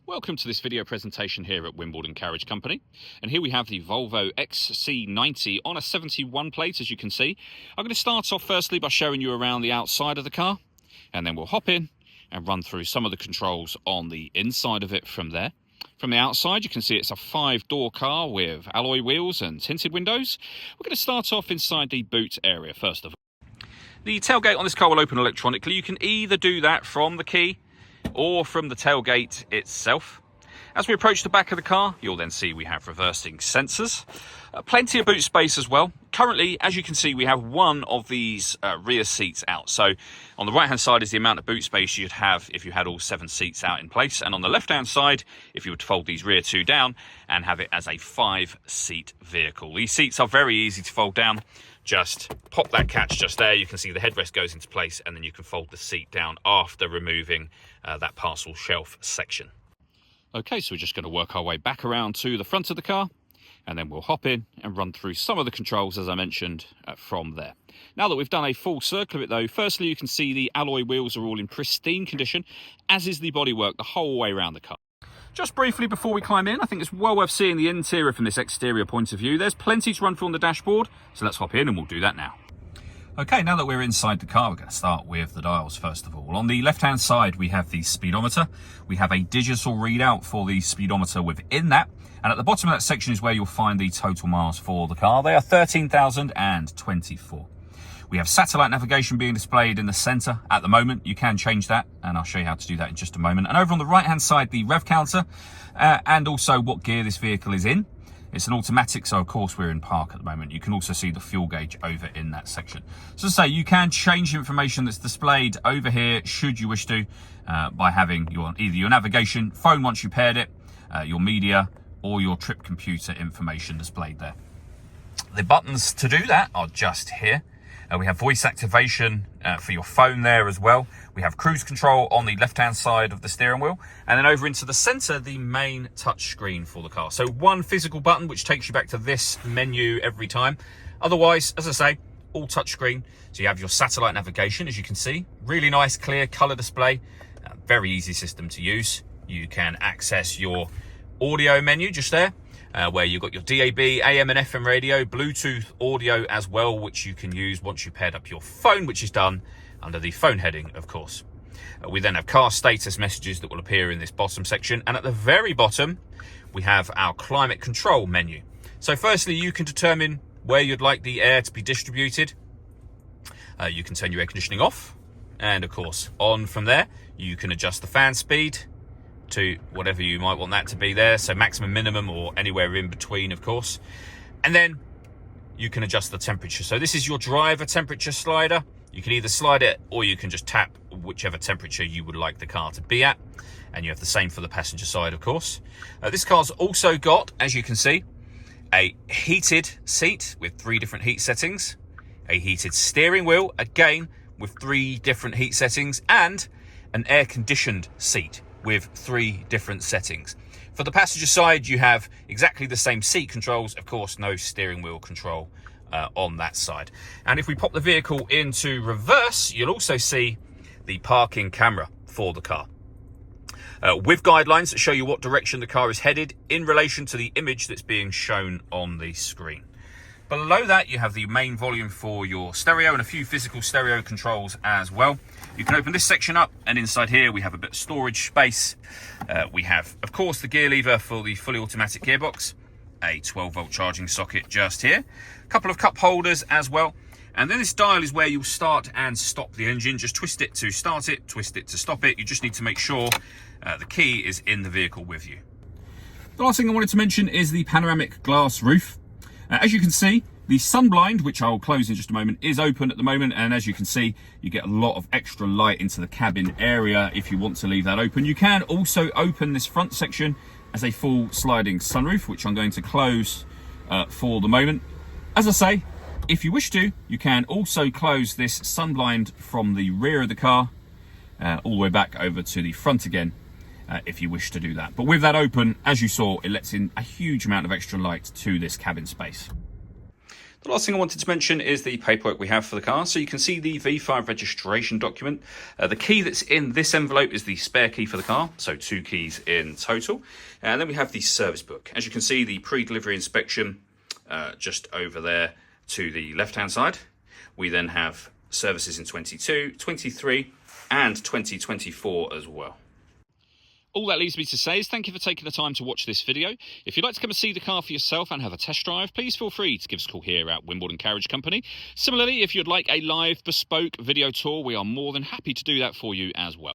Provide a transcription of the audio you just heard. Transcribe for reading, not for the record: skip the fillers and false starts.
Welcome to this video presentation here at Wimbledon Carriage Company, and here we have the Volvo XC90 on a 71 plate. As you can see, I'm going to start off firstly by showing you around the outside of the car, and then we'll hop in and run through some of the controls on the inside of it from there. From the outside, you can see it's a 5-door car with alloy wheels and tinted windows. We're going to start off inside the boot area first of all. The tailgate on this car will open electronically. You can either do that from the key or from the tailgate itself. As we approach the back of the car, you'll then see we have reversing sensors. Plenty of boot space as well. Currently, as you can see, we have one of these rear seats out. So on the right hand side is the amount of boot space you'd have if you had all 7 seats out in place. And on the left hand side, if you were to fold these rear 2 down and have it as a 5-seat vehicle. These seats are very easy to fold down. Just pop that catch just there. You can see the headrest goes into place, and then you can fold the seat down after removing that parcel shelf section. Okay, so we're just going to work our way back around to the front of the car, and then we'll hop in and run through some of the controls, as I mentioned, from there. Now that we've done a full circle of it though, firstly you can see the alloy wheels are all in pristine condition, as is the bodywork the whole way around the car. Just briefly before we climb in, I think it's well worth seeing the interior from this exterior point of view. There's plenty to run through on the dashboard, so let's hop in and we'll do that now. Okay, now that we're inside the car, we're going to start with the dials first of all. On the left-hand side, we have the speedometer. We have a digital readout for the speedometer within that. And at the bottom of that section is where you'll find the total miles for the car. They are 13,024. We have satellite navigation being displayed in the center at the moment. You can change that, and I'll show you how to do that in just a moment. And over on the right-hand side, the rev counter, and also what gear this vehicle is in. It's an automatic, so of course we're in park at the moment. You can also see the fuel gauge over in that section. So to say, you can change the information that's displayed over here, should you wish to, by having either your navigation, phone once you paired it, your media, or your trip computer information displayed there. The buttons to do that are just here. We have voice activation for your phone there as well. We have cruise control on the left-hand side of the steering wheel. And then over into the center, the main touch screen for the car. So one physical button, which takes you back to this menu every time. Otherwise, as I say, all touch screen. So you have your satellite navigation, as you can see. Really nice, clear color display. Very easy system to use. You can access your audio menu just there. Where you've got your DAB, AM and FM radio, Bluetooth audio as well, which you can use once you paired up your phone, which is done under the phone heading, of course. We then have car status messages that will appear in this bottom section. And at the very bottom, we have our climate control menu. So firstly, you can determine where you'd like the air to be distributed. You can turn your air conditioning off. And of course, on from there, you can adjust the fan speed to whatever you might want that to be there, so maximum, minimum, or anywhere in between, of course. And then you can adjust the temperature. So this is your driver temperature slider. You can either slide it or you can just tap whichever temperature you would like the car to be at, and you have the same for the passenger side, of course. This car's also got, as you can see, a heated seat with 3 different heat settings, a heated steering wheel, again with 3 different heat settings, and an air-conditioned seat with 3 different settings. For the passenger side, you have exactly the same seat controls, of course, no steering wheel control on that side. And if we pop the vehicle into reverse, you'll also see the parking camera for the car, with guidelines that show you what direction the car is headed in relation to the image that's being shown on the screen. Below that, you have the main volume for your stereo and a few physical stereo controls as well. You can open this section up, and inside here we have a bit of storage space. We have, of course, the gear lever for the fully automatic gearbox, a 12-volt charging socket just here, a couple of cup holders as well. And then this dial is where you'll start and stop the engine. Just twist it to start it, twist it to stop it. You just need to make sure the key is in the vehicle with you. The last thing I wanted to mention is the panoramic glass roof. As you can see, the sun blind, which I'll close in just a moment, is open at the moment. And as you can see, you get a lot of extra light into the cabin area if you want to leave that open. You can also open this front section as a full sliding sunroof, which I'm going to close for the moment. As I say, if you wish to, you can also close this sun blind from the rear of the car all the way back over to the front again, if you wish to do that. But with that open, as you saw, it lets in a huge amount of extra light to this cabin space. The last thing I wanted to mention is the paperwork we have for the car. So you can see the V5 registration document. The key that's in this envelope is the spare key for the car, so 2 keys in total. And then we have the service book. As you can see, the pre-delivery inspection just over there to the left-hand side. We then have services in 22, 23 and 2024 as well. All that leaves me to say is thank you for taking the time to watch this video. If you'd like to come and see the car for yourself and have a test drive, please feel free to give us a call here at Wimbledon Carriage Company. Similarly, if you'd like a live bespoke video tour, we are more than happy to do that for you as well.